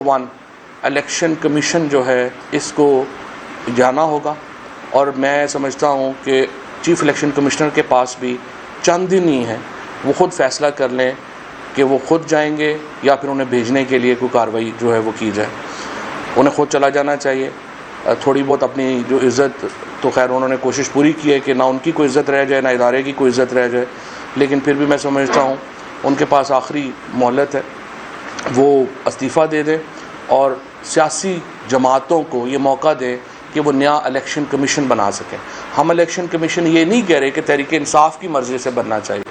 One election commission جو ہے اس کو جانا ہوگا، اور میں سمجھتا ہوں کہ چیف الیکشن کمشنر کے پاس بھی چند دن ہی ہیں، وہ خود فیصلہ کر لیں کہ وہ خود جائیں گے یا پھر انہیں بھیجنے کے لیے کوئی کارروائی جو ہے وہ کی جائے۔ انہیں خود چلا جانا چاہیے، تھوڑی بہت اپنی جو عزت، تو خیر انہوں نے کوشش پوری کی ہے کہ نہ ان کی کوئی عزت رہ جائے نہ ادارے کی کوئی عزت رہ جائے، لیکن پھر بھی میں سمجھتا ہوں ان کے پاس آخری مہلت ہے، وہ استعفیٰ دے دیں اور سیاسی جماعتوں کو یہ موقع دیں کہ وہ نیا الیکشن کمیشن بنا سکیں۔ ہم الیکشن کمیشن یہ نہیں کہہ رہے کہ تحریک انصاف کی مرضی سے بننا چاہیے،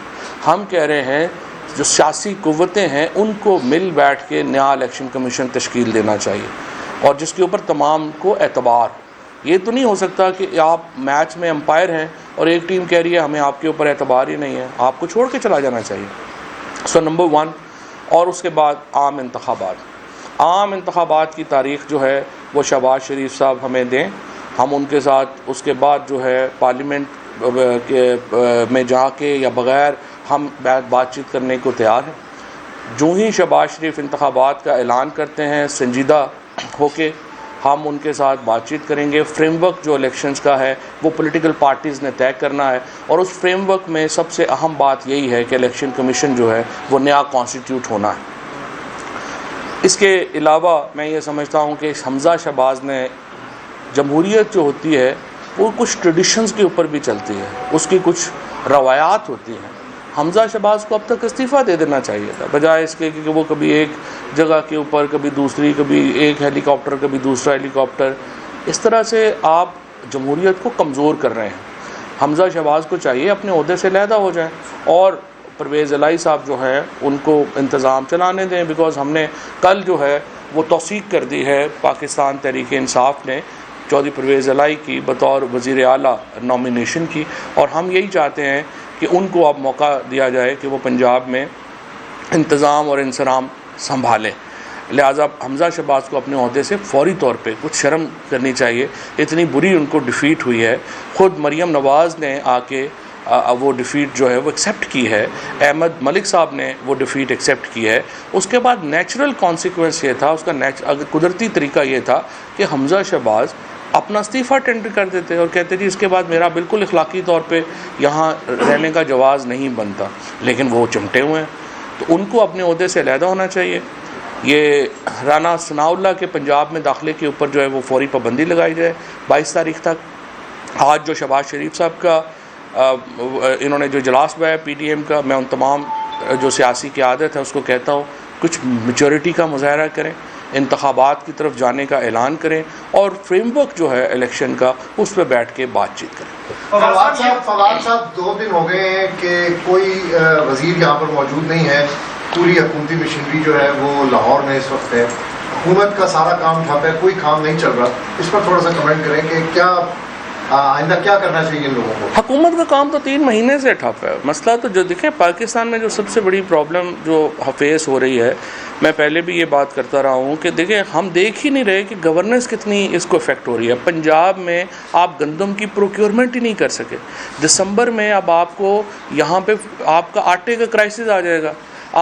ہم کہہ رہے ہیں جو سیاسی قوتیں ہیں ان کو مل بیٹھ کے نیا الیکشن کمیشن تشکیل دینا چاہیے، اور جس کے اوپر تمام کو اعتبار۔ یہ تو نہیں ہو سکتا کہ آپ میچ میں امپائر ہیں اور ایک ٹیم کہہ رہی ہے ہمیں آپ کے اوپر اعتبار ہی نہیں ہے، آپ کو چھوڑ کے چلا جانا چاہیے۔ سو نمبر ون، اور اس کے بعد عام انتخابات کی تاریخ جو ہے وہ شہباز شریف صاحب ہمیں دیں، ہم ان کے ساتھ اس کے بعد جو ہے پارلیمنٹ میں جا کے یا بغیر ہم بات چیت کرنے کو تیار ہیں۔ جو ہی شہباز شریف انتخابات کا اعلان کرتے ہیں سنجیدہ ہو کے ہم ان کے ساتھ بات چیت کریں گے۔ فریم ورک جو الیکشنز کا ہے وہ پولیٹیکل پارٹیز نے طے کرنا ہے، اور اس فریم ورک میں سب سے اہم بات یہی ہے کہ الیکشن کمیشن جو ہے وہ نیا کانسٹیٹیوٹ ہونا ہے۔ اس کے علاوہ میں یہ سمجھتا ہوں کہ حمزہ شہباز نے، جمہوریت جو ہوتی ہے وہ کچھ ٹریڈیشنز کے اوپر بھی چلتی ہے، اس کی کچھ روایات ہوتی ہیں۔ حمزہ شہباز کو اب تک استعفیٰ دے دینا چاہیے تھا، بجائے اس کے کہ وہ کبھی ایک جگہ کے اوپر کبھی دوسری، کبھی ایک ہیلی کاپٹر کبھی دوسرا ہیلی کاپٹر، اس طرح سے آپ جمہوریت کو کمزور کر رہے ہیں۔ حمزہ شہباز کو چاہیے اپنے عہدے سے علیحدہ ہو جائیں، اور پرویز الہی صاحب جو ہیں ان کو انتظام چلانے دیں، بیکاز ہم نے کل جو ہے وہ توثیق کر دی ہے پاکستان تحریک انصاف نے چودھری پرویز الہی کی بطور وزیر اعلیٰ نامینیشن کی، اور ہم یہی چاہتے ہیں کہ ان کو اب موقع دیا جائے کہ وہ پنجاب میں انتظام اور انصرام سنبھالیں۔ لہٰذا حمزہ شہباز کو اپنے عہدے سے فوری طور پہ کچھ شرم کرنی چاہیے، اتنی بری ان کو ڈیفیٹ ہوئی ہے۔ خود مریم نواز نے آ کے وہ ڈیفیٹ جو ہے وہ ایکسیپٹ کی ہے، احمد ملک صاحب نے وہ ڈیفیٹ ایکسیپٹ کی ہے۔ اس کے بعد نیچرل کانسیکوینس یہ تھا، اس کا قدرتی طریقہ یہ تھا کہ حمزہ شہباز اپنا استعفیٰ ٹینڈر کر دیتے اور کہتے جی اس کے بعد میرا بالکل اخلاقی طور پہ یہاں رہنے کا جواز نہیں بنتا، لیکن وہ چمٹے ہوئے ہیں، تو ان کو اپنے عہدے سے علیحدہ ہونا چاہیے۔ یہ رانا ثناء اللہ کے پنجاب میں داخلے کے اوپر جو ہے وہ فوری پابندی لگائی جائے 22 تاریخ تک۔ آج جو شہباز شریف صاحب کا انہوں نے جو اجلاس ہوا ہے پی ڈی ایم کا، میں ان تمام جو سیاسی قیادت ہے اس کو کہتا ہوں کچھ میچورٹی کا مظاہرہ کریں، انتخابات کی طرف جانے کا اعلان کریں، اور فریم ورک جو ہے الیکشن کا اس پہ بیٹھ کے بات چیت کریں۔ فواد صاحب 2 دن ہو گئے ہیں کہ کوئی وزیر یہاں پر موجود نہیں ہے، پوری حکومتی مشینری جو ہے وہ لاہور میں اس وقت ہے، حکومت کا سارا کام ٹھپ ہے، کوئی کام نہیں چل رہا۔ اس پر تھوڑا سا کمنٹ کریں کہ کیا آئندہ کیا کرنا چاہیے ان لوگوں کو؟ حکومت کا کام تو 3 مہینے سے ٹھپ ہے۔ مسئلہ تو جو دیکھیں پاکستان میں جو سب سے بڑی پرابلم جو فیس ہو رہی ہے، میں پہلے بھی یہ بات کرتا رہا ہوں کہ دیکھیں ہم دیکھ ہی نہیں رہے کہ گورننس کتنی اس کو افیکٹ ہو رہی ہے۔ پنجاب میں آپ گندم کی پروکیورمنٹ ہی نہیں کر سکے، دسمبر میں اب آپ کو یہاں پہ آپ کا آٹے کا کرائسس آ جائے گا،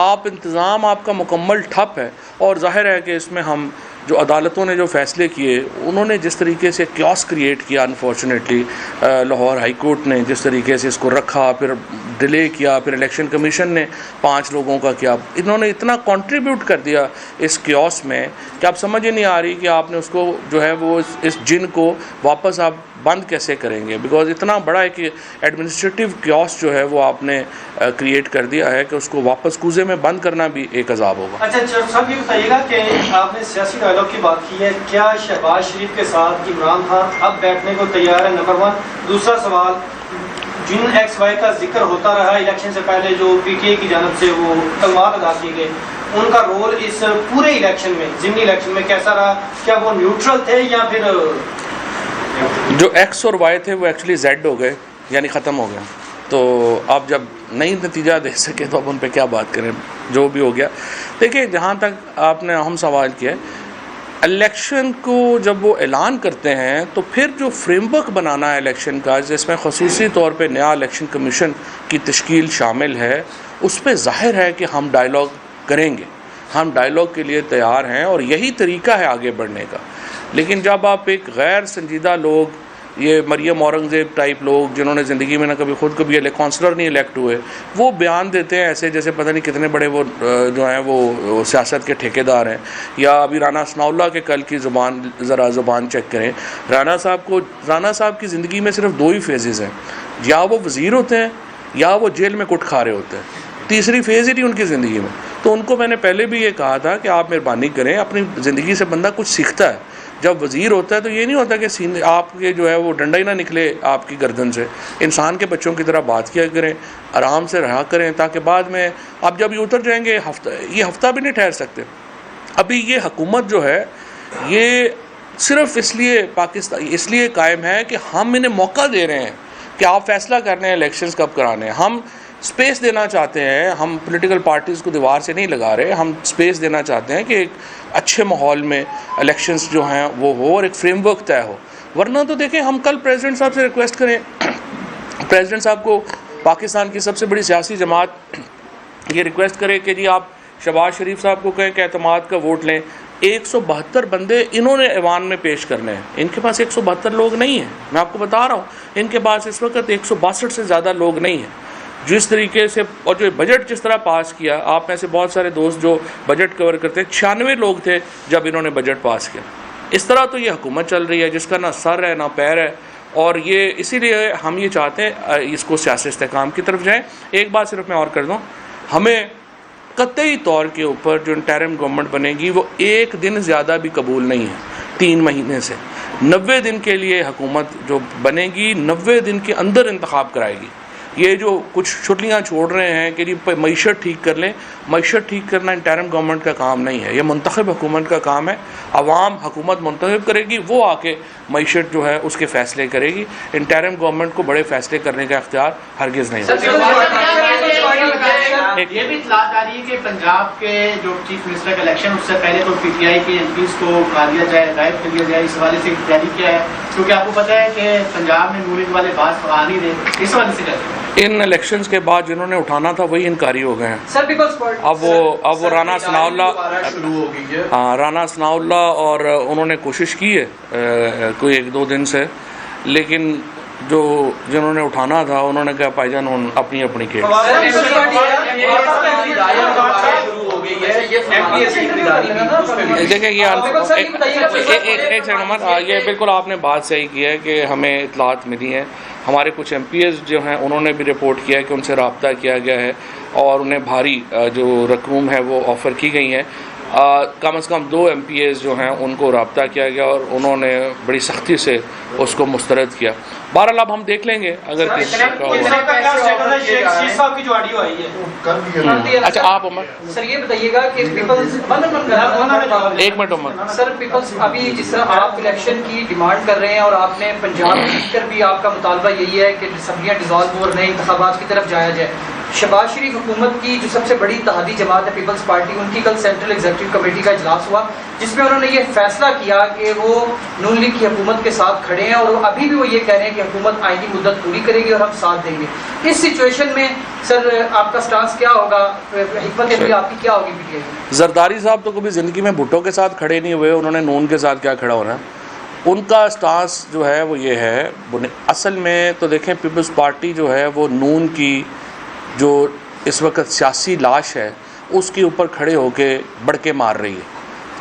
آپ انتظام آپ کا مکمل ٹھپ ہے، اور ظاہر ہے کہ اس میں ہم جو عدالتوں نے جو فیصلے کیے، انہوں نے جس طریقے سے کیوس کریٹ کیا، انفارچونیٹلی لاہور ہائی کورٹ نے جس طریقے سے اس کو رکھا، پھر ڈیلے کیا، پھر الیکشن کمیشن نے 5 لوگوں کا کیا، انہوں نے اتنا کنٹریبیوٹ کر دیا اس کیوس میں کہ آپ سمجھ ہی نہیں آ رہی کہ آپ نے اس کو جو ہے وہ اس جن کو واپس آپ بند کیسے کریں گے، بیکاز اتنا بڑا ہے کہ ایڈمنسٹریٹو کیوس جو ہے وہ آپ نے کریٹ کر دیا ہے کہ اس کو واپس کوزے میں بند کرنا بھی ایک عذاب ہوگا۔ اچھا صاحب، یہ بتائیے گا کہ آپ نے سیاسی ڈائلاگ کی بات کی ہے، کیا شہباز شریف کے ساتھ عمران خان اب بیٹھنے کو تیار ہے؟ نمبر 1۔ دوسرا سوال، جن ایکس وائی کا ذکر ہوتا رہا الیکشن سے پہلے جو پی ٹی اے کی جانب سے وہ کلمات ادا کیے گئے، ان کا رول اس پورے الیکشن میں، ضمنی الیکشن میں کیسا رہا؟ کیا وہ نیوٹرل تھے یا پھر جو ایکس اور وائی تھے وہ ایکچولی زیڈ ہو گئے، یعنی ختم ہو گئے؟ تو آپ جب نئی نتیجہ دے سکے تو اب ان پہ کیا بات کریں، جو بھی ہو گیا۔ دیکھیں جہاں تک آپ نے اہم سوال کیا، الیکشن کو جب وہ اعلان کرتے ہیں تو پھر جو فریم ورک بنانا ہے الیکشن کا، جس میں خصوصی طور پہ نیا الیکشن کمیشن کی تشکیل شامل ہے، اس پہ ظاہر ہے کہ ہم ڈائلاگ کریں گے، ہم ڈائلاگ کے لیے تیار ہیں اور یہی طریقہ ہے آگے بڑھنے کا. لیکن جب آپ ایک غیر سنجیدہ لوگ، یہ مریم اورنگزیب ٹائپ لوگ جنہوں نے زندگی میں نہ کبھی خود کبھی کونسلر نہیں الیکٹ ہوئے، وہ بیان دیتے ہیں ایسے جیسے پتہ نہیں کتنے بڑے وہ جو ہیں وہ سیاست کے ٹھیکیدار ہیں. یا ابھی رانا ثناء اللہ کے کل کی ذرا زبان چیک کریں. رانا صاحب کی زندگی میں صرف 2 ہی فیزز ہیں، یا وہ وزیر ہوتے ہیں یا وہ جیل میں کٹ کھا رہے ہوتے ہیں. تیسری فیز ہی نہیں ان کی زندگی میں. تو ان کو میں نے پہلے بھی یہ کہا تھا کہ آپ مہربانی کریں، اپنی زندگی سے بندہ کچھ سیکھتا ہے. جب وزیر ہوتا ہے تو یہ نہیں ہوتا کہ آپ کے جو ہے وہ ڈنڈا ہی نہ نکلے آپ کی گردن سے. انسان کے بچوں کی طرح بات کیا کریں، آرام سے رہا کریں، تاکہ بعد میں اب جب یہ اتر جائیں گے یہ ہفتہ بھی نہیں ٹھہر سکتے. ابھی یہ حکومت جو ہے یہ صرف اس لیے قائم ہے کہ ہم انہیں موقع دے رہے ہیں کہ آپ فیصلہ کرنے ہیں الیکشنز کب کرانے ہیں. ہم سپیس دینا چاہتے ہیں، ہم پولیٹیکل پارٹیز کو دیوار سے نہیں لگا رہے، ہم سپیس دینا چاہتے ہیں کہ ایک اچھے ماحول میں الیکشنز جو ہیں وہ ہو اور ایک فریم ورک طے ہو. ورنہ تو دیکھیں ہم کل پریزیڈنٹ صاحب سے ریکویسٹ کریں، پریزیڈنٹ صاحب کو پاکستان کی سب سے بڑی سیاسی جماعت یہ ریکویسٹ کرے کہ جی آپ شہباز شریف صاحب کو کہیں کہ اعتماد کا ووٹ لیں. 172 بندے انہوں نے ایوان میں پیش کرنے ہیں، ان کے پاس 172 لوگ نہیں ہیں. میں آپ کو بتا رہا ہوں ان کے پاس اس وقت 162 سے زیادہ لوگ نہیں ہیں. جس طریقے سے اور جو بجٹ جس طرح پاس کیا، آپ میں سے بہت سارے دوست جو بجٹ کور کرتے ہیں، 96 لوگ تھے جب انہوں نے بجٹ پاس کیا. اس طرح تو یہ حکومت چل رہی ہے جس کا نہ سر ہے نہ پیر ہے. اور یہ اسی لیے ہم یہ چاہتے ہیں اس کو سیاسی استحکام کی طرف جائیں. ایک بات صرف میں اور کر دوں، ہمیں قطعی طور کے اوپر جو انٹرم گورنمنٹ بنے گی وہ 1 دن زیادہ بھی قبول نہیں ہے. 3 مہینے سے 90 دن کے لیے حکومت جو بنے گی 90 دن کے اندر انتخاب کرائے گی. یہ جو کچھ چھٹیاں چھوڑ رہے ہیں کہ جی معیشت ٹھیک کر لیں، معیشت ٹھیک کرنا انٹرم گورنمنٹ کا کام نہیں ہے، یہ منتخب حکومت کا کام ہے. عوام حکومت منتخب کرے گی، وہ آ کے معیشت جو ہے اس کے فیصلے کرے گی. انٹرم گورنمنٹ کو بڑے فیصلے کرنے کا اختیار ہرگز نہیں ہوگا. یہ بھی اطلاعات آ رہی ہے کہ پنجاب کے جو چیف منسٹر کا الیکشن اس سے پہلے تو پی ٹی آئی کے ایم پیز کو اٹھا دیا جائے، غائب کر دیا جائے، اس حوالے سے تیاری کیا ہے؟ کیونکہ آپ کو پتہ ہے کہ پنجاب میں نور والے بات آ نہیں رہے، اس حوالے سے کہتے ہیں ان الیکشنز کے بعد جنہوں نے اٹھانا تھا وہی انکاری ہو گئے ہیں. اب وہ رانا ثناء اللہ اور انہوں نے کوشش کی ہے کوئی 1-2 دن سے، لیکن جنہوں نے اٹھانا تھا انہوں نے کہا بھائی جان اپنی کے دیکھیں ایک سیکنڈ عمر، یہ بالکل آپ نے بات صحیح کی ہے کہ ہمیں اطلاعات ملی ہیں. ہمارے کچھ ایم پی ایز جو ہیں انہوں نے بھی رپورٹ کیا ہے کہ ان سے رابطہ کیا گیا ہے اور انہیں بھاری جو رقوم ہے وہ آفر کی گئی ہیں. کم از کم 2 ایم پی ایز جو ہیں ان کو رابطہ کیا گیا اور انہوں نے بڑی سختی سے اس کو مسترد کیا. بہرحال اب ہم دیکھ لیں گے اگر کسی اچھا آپ عمر سر یہ بتائیے گا کہ ایک منٹ عمر سر پیپلز ابھی جس طرح آپ الیکشن کی ڈیمانڈ کر رہے ہیں اور آپ نے پنجاب میں جیت کر بھی آپ کا مطالبہ یہی ہے کہ اسمبلیاں ڈیزالو اور نئے انتخابات کی طرف جایا جائے. شہباز شریف حکومت کی جو سب سے بڑی اتحادی جماعت ہے پیپلز پارٹی، ان کی کل سینٹرل ایگزیکٹو کمیٹی کا اجلاس ہوا جس میں انہوں نے یہ فیصلہ کیا کہ وہ نون لیگ کی حکومت کے ساتھ کھڑے ہیں اور ابھی بھی وہ یہ کہہ رہے ہیں کہ حکومت آئینی مدت پوری کرے گی اور ہم ساتھ دیں گے. اس سچویشن میں سر آپ کا سٹانس کیا ہوگا، حکمت عملی آپ کی کیا ہوگی پی ٹی آئی میں؟ زرداری صاحب تو کبھی زندگی میں بھٹو کے ساتھ کھڑے نہیں ہوئے، انہوں نے نون کے ساتھ کیا کھڑا ہونا ہے. ان کا سٹانس جو ہے وہ یہ ہے، اصل میں تو دیکھیں پیپلز پارٹی جو ہے وہ نون کی جو اس وقت سیاسی لاش ہے اس کے اوپر کھڑے ہو کے بڑکے مار رہی ہے.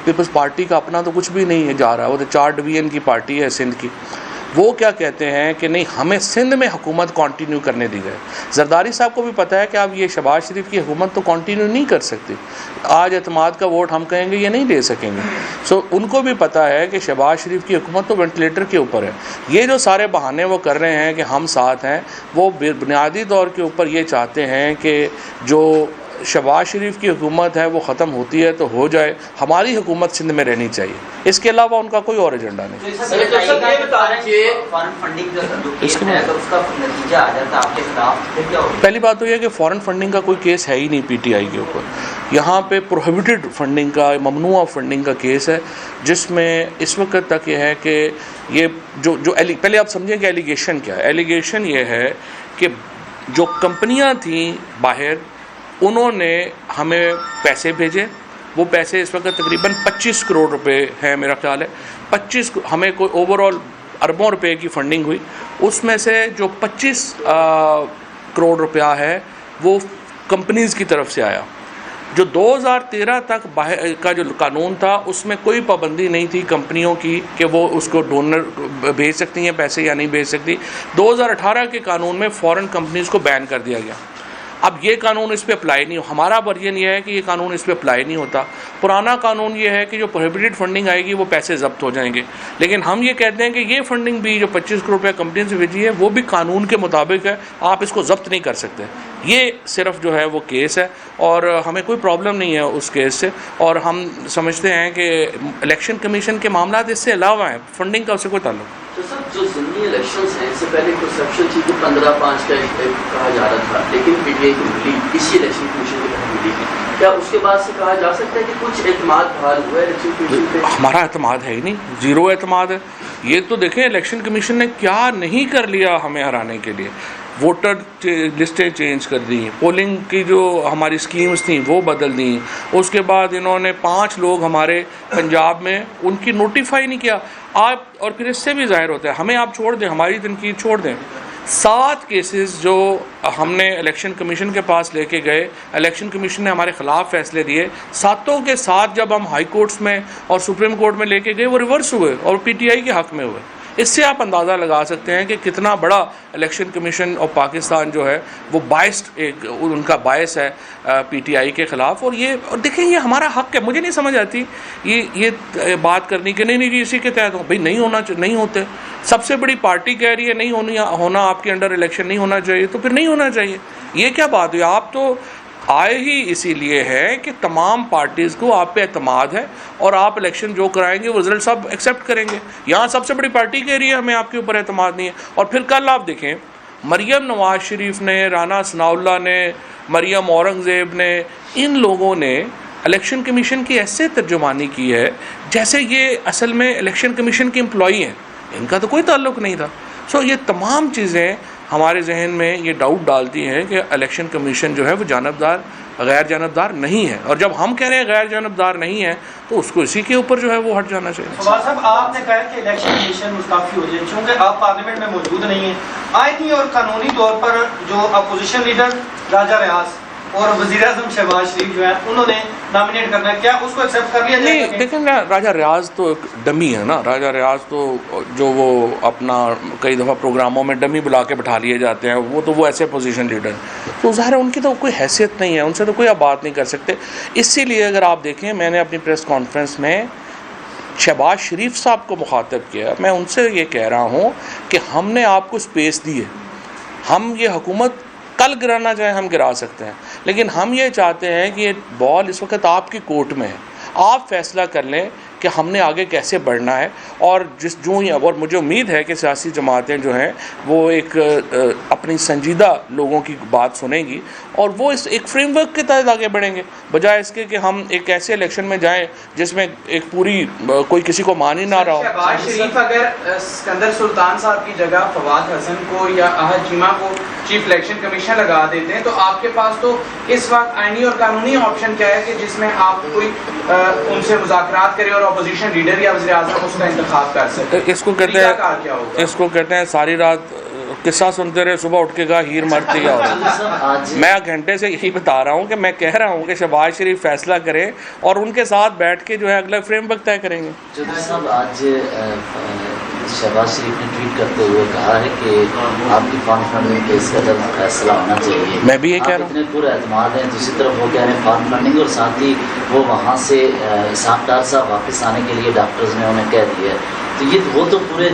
پیپلز پارٹی کا اپنا تو کچھ بھی نہیں ہے جا رہا، وہ تو 4 ڈویژن کی پارٹی ہے سندھ کی. وہ کیا کہتے ہیں کہ نہیں ہمیں سندھ میں حکومت کنٹینیو کرنے دی جائے. زرداری صاحب کو بھی پتہ ہے کہ اب یہ شہباز شریف کی حکومت تو کنٹینیو نہیں کر سکتی. آج اعتماد کا ووٹ ہم کہیں گے یہ نہیں دے سکیں گے. سو ان کو بھی پتہ ہے کہ شہباز شریف کی حکومت تو وینٹیلیٹر کے اوپر ہے. یہ جو سارے بہانے وہ کر رہے ہیں کہ ہم ساتھ ہیں، وہ بنیادی طور کے اوپر یہ چاہتے ہیں کہ جو شہباز شریف کی حکومت ہے وہ ختم ہوتی ہے تو ہو جائے، ہماری حکومت سندھ میں رہنی چاہیے. اس کے علاوہ ان کا کوئی اور ایجنڈا نہیں. پہلی بات تو یہ کہ فارن فنڈنگ کا کوئی کیس ہے ہی نہیں پی ٹی آئی کے اوپر. یہاں پہ پروہیبٹڈ فنڈنگ کا، ممنوع فنڈنگ کا کیس ہے جس میں اس وقت تک یہ ہے کہ یہ جو پہلے آپ سمجھیں کہ ایلیگیشن کیا ہے. ایلیگیشن یہ ہے کہ جو کمپنیاں تھیں باہر انہوں نے ہمیں پیسے بھیجے وہ پیسے اس وقت تقریباً 25 کروڑ روپے ہیں میرا خیال ہے. 25 ہمیں کوئی اوور آل اربوں روپے کی فنڈنگ ہوئی. اس میں سے جو 25 کروڑ روپیہ ہے وہ کمپنیز کی طرف سے آیا. جو 2013 تک کا جو قانون تھا اس میں کوئی پابندی نہیں تھی کمپنیوں کی کہ وہ اس کو ڈونر بھیج سکتی ہیں پیسے یا نہیں بھیج سکتی. 2018 کے قانون میں فورن کمپنیز کو بین کر دیا گیا. اب یہ قانون اس پہ اپلائی نہیں ہمارا ورژن یہ ہے کہ یہ قانون اس پہ اپلائی نہیں ہوتا. پرانا قانون یہ ہے کہ جو پروہیبٹڈ فنڈنگ آئے گی وہ پیسے ضبط ہو جائیں گے. لیکن ہم یہ کہتے ہیں کہ یہ فنڈنگ بھی جو 25 کروڑ روپے کمپنی سے بھیجی ہے وہ بھی قانون کے مطابق ہے, آپ اس کو ضبط نہیں کر سکتے. یہ صرف جو ہے وہ کیس ہے اور ہمیں کوئی پرابلم نہیں ہے اس کیس سے, اور ہم سمجھتے ہیں کہ الیکشن کمیشن کے معاملات اس سے علاوہ ہیں, فنڈنگ کا اس سے کوئی تعلق. تو سر جو ضمنی الیکشنز ہیں اس سے پہلے کنسپشن تھی کہ 15/5 کا کہا جا رہا تھا, لیکن پی ٹی آئی کو ملی اسی الیکشن کمیشن کے تحت ملی. کیا اس کے بعد سے کہا جا سکتا ہے کہ کچھ اعتماد بحال ہوا ہے الیکشن کمیشن پہ؟ ہمارا اعتماد ہے ہی نہیں, زیرو اعتماد ہے. یہ تو دیکھیں الیکشن کمیشن نے کیا نہیں کر لیا ہمیں ہرانے کے لیے. ووٹر لسٹیں چینج کر دیں, پولنگ کی جو ہماری اسکیمز تھیں وہ بدل دیں. اس کے بعد انہوں نے 5 لوگ ہمارے پنجاب میں ان کی نوٹیفائی نہیں کیا. آپ اور پھر اس سے بھی ظاہر ہوتا ہے, ہمیں آپ چھوڑ دیں, ہماری تنقید چھوڑ دیں. 7 کیسز جو ہم نے الیکشن کمیشن کے پاس لے کے گئے, الیکشن کمیشن نے ہمارے خلاف فیصلے دیے. 7 کے 7 جب ہم ہائی کورٹس میں اور سپریم کورٹ میں لے کے گئے وہ ریورس ہوئے اور پی ٹی آئی کے حق میں ہوئے. اس سے آپ اندازہ لگا سکتے ہیں کہ کتنا بڑا الیکشن کمیشن آف پاکستان جو ہے وہ باعث ایک ان کا باعث ہے پی ٹی آئی کے خلاف. اور یہ دیکھیں یہ ہمارا حق ہے. مجھے نہیں سمجھ آتی یہ بات کرنی کہ نہیں جی اسی کے تحت ہو. بھائی نہیں ہوتے. سب سے بڑی پارٹی کہہ رہی ہے نہیں ہونا آپ کے انڈر الیکشن نہیں ہونا چاہیے, تو پھر نہیں ہونا چاہیے. یہ کیا بات ہوئی؟ آپ تو آئے ہی اسی لیے ہے کہ تمام پارٹیز کو آپ پہ اعتماد ہے اور آپ الیکشن جو کرائیں گے وہ رزلٹ سب ایکسیپٹ کریں گے. یہاں سب سے بڑی پارٹی کہہ رہی ہے ہمیں آپ کے اوپر اعتماد نہیں ہے. اور پھر کل آپ دیکھیں مریم نواز شریف نے, رانا ثناء اللہ نے, مریم اورنگزیب نے, ان لوگوں نے الیکشن کمیشن کی ایسے ترجمانی کی ہے جیسے یہ اصل میں الیکشن کمیشن کے امپلائی ہیں, ان کا تو کوئی تعلق نہیں تھا. یہ تمام چیزیں ہمارے ذہن میں یہ ڈاؤٹ ڈالتی ہیں کہ الیکشن کمیشن جو ہے وہ غیر جانبدار نہیں ہے. اور جب ہم کہہ رہے ہیں غیر جانبدار نہیں ہے تو اس کو اسی کے اوپر جو ہے وہ ہٹ جانا چاہیے. فواد صاحب آپ نے کہا کہ الیکشن کمیشن مستعفی ہو جائے, چونکہ آپ پارلیمنٹ میں موجود نہیں ہیں. آئینی اور قانونی طور پر جو اپوزیشن لیڈر راجہ ریاض اور وزیر اعظم شہباز شریف جو ہے انہوں نے نامینیٹ کرنا ہے, کیا اس کو ایکسیپٹ کر لیا جائے؟ نہیں دیکھیں نا, راجہ ریاض تو ایک ڈمی ہے نا. راجہ ریاض تو جو وہ اپنا کئی دفعہ پروگراموں میں ڈمی بلا کے بٹھا لیے جاتے ہیں, وہ ایسے پوزیشن لیڈر تو ظاہر ہے ان کی تو کوئی حیثیت نہیں ہے, ان سے تو کوئی آپ بات نہیں کر سکتے. اسی لیے اگر آپ دیکھیں میں نے اپنی پریس کانفرنس میں شہباز شریف صاحب کو مخاطب کیا, میں ان سے یہ کہہ رہا ہوں کہ ہم نے آپ کو اسپیس دی ہے. ہم یہ حکومت کل گرانا چاہیں ہم گرا سکتے ہیں, لیکن ہم یہ چاہتے ہیں کہ یہ بال اس وقت آپ کی کورٹ میں ہے, آپ فیصلہ کر لیں کہ ہم نے آگے کیسے بڑھنا ہے. اور اور مجھے امید ہے کہ سیاسی جماعتیں جو ہیں وہ ایک اپنی سنجیدہ لوگوں کی بات سنیں گی اور وہ اس ایک فریم ورک کے تحت آگے بڑھیں گے, بجائے اس کے کہ ہم ایک ایسے الیکشن میں جائیں جس میں ایک پوری کوئی کسی کو مان ہی نہ رہا ہو. شہباز شریف اگر اسکندر سلطان صاحب کی جگہ فواد حسن کو یا احد چیمہ کو چیف الیکشن کمیشن لگا دیتے ہیں تو آپ کے پاس تو اس وقت آئینی اور قانونی آپشن کیا ہے کہ جس میں آپ کوئی ان سے مذاکرات کریں اور اپوزیشن لیڈر یا وزیر اعظم اس کا انتخاب کر سکتے. اس کو کہتے ہیں ساری رات قصہ سنتے رہے, صبح اٹھ کے کہا ہیر مرتے کیا ہو رہا ہے. میں گھنٹے سے یہی بتا رہا ہوں کہ میں کہہ رہا ہوں کہ شہباز شریف فیصلہ کریں اور ان کے ساتھ بیٹھ کے جو ہے اگلا فریم ورک طے کریں گے. چودھری صاحب آج شہباز شریف نے ٹویٹ کرتے ہوئے کہا ہے کہ آپ کی فارم فنڈنگ کیس کا جلد فیصلہ ہونا چاہیے. میں بھی یہ کہہ رہا ہوں, اتنے پورے اعتماد ہیں. دوسری طرف وہ کہہ رہے ہیں فارم فنڈنگ اور ساتھ ہی وہ وہاں سے اسحاق ڈار صاحب واپس آنے کے لیے ڈاکٹرز نے انہیں کہہ دیا ہے. تو وہ تو پورے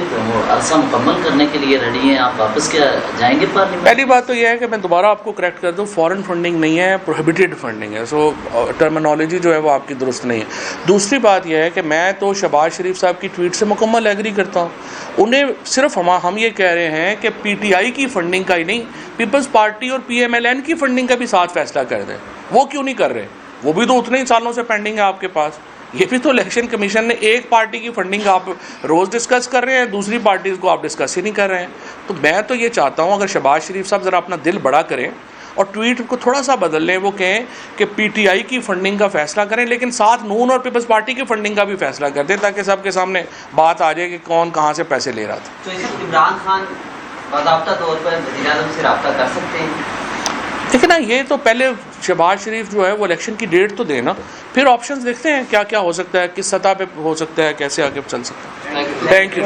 عرصہ مکمل کرنے کے لیے ریڈی ہیں, آپ واپس کیا جائیں گے پارلیمنٹ؟ پہلی بات تو یہ ہے کہ میں دوبارہ آپ کو کریکٹ کر دوں, فورن فنڈنگ نہیں ہے, پروہیبٹڈ فنڈنگ ہے. ٹرمینالوجی جو ہے وہ آپ کی درست نہیں ہے. دوسری بات یہ ہے کہ میں تو شہباز شریف صاحب کی ٹویٹ سے مکمل ایگری کرتا ہوں. انہیں صرف ہم یہ کہہ رہے ہیں کہ پی ٹی آئی کی فنڈنگ کا ہی نہیں, پیپلز پارٹی اور پی ایم ایل این کی فنڈنگ کا بھی ساتھ فیصلہ کر دیں. وہ کیوں نہیں کر رہے؟ وہ بھی تو اتنے ہی سالوں سے پینڈنگ ہے آپ کے پاس. یہ بھی تو الیکشن کمیشن نے ایک پارٹی کی فنڈنگ آپ روز ڈسکس کر رہے ہیں, دوسری پارٹیز کو آپ ڈسکس ہی نہیں کر رہے ہیں. تو میں تو یہ چاہتا ہوں اگر شہباز شریف صاحب ذرا اپنا دل بڑا کریں اور ٹویٹ کو تھوڑا سا بدل لیں, وہ کہیں کہ پی ٹی آئی کی فنڈنگ کا فیصلہ کریں لیکن ساتھ نون اور پیپلز پارٹی کی فنڈنگ کا بھی فیصلہ کر دیں, تاکہ سب کے سامنے بات آ جائے کہ کون کہاں سے پیسے لے رہا تھا. تو اس وقت عمران خان باضابطہ طور پر وزیر اعظم سے رابطہ کر سکتے ہیں؟ دیکھیں نا, یہ تو پہلے شہباز شریف جو ہے وہ الیکشن کی ڈیٹ تو دیں نا, پھر آپشنز دیکھتے ہیں کیا کیا ہو سکتا ہے, کس سطح پہ ہو سکتا ہے, کیسے آگے چل سکتا ہے. Thank you.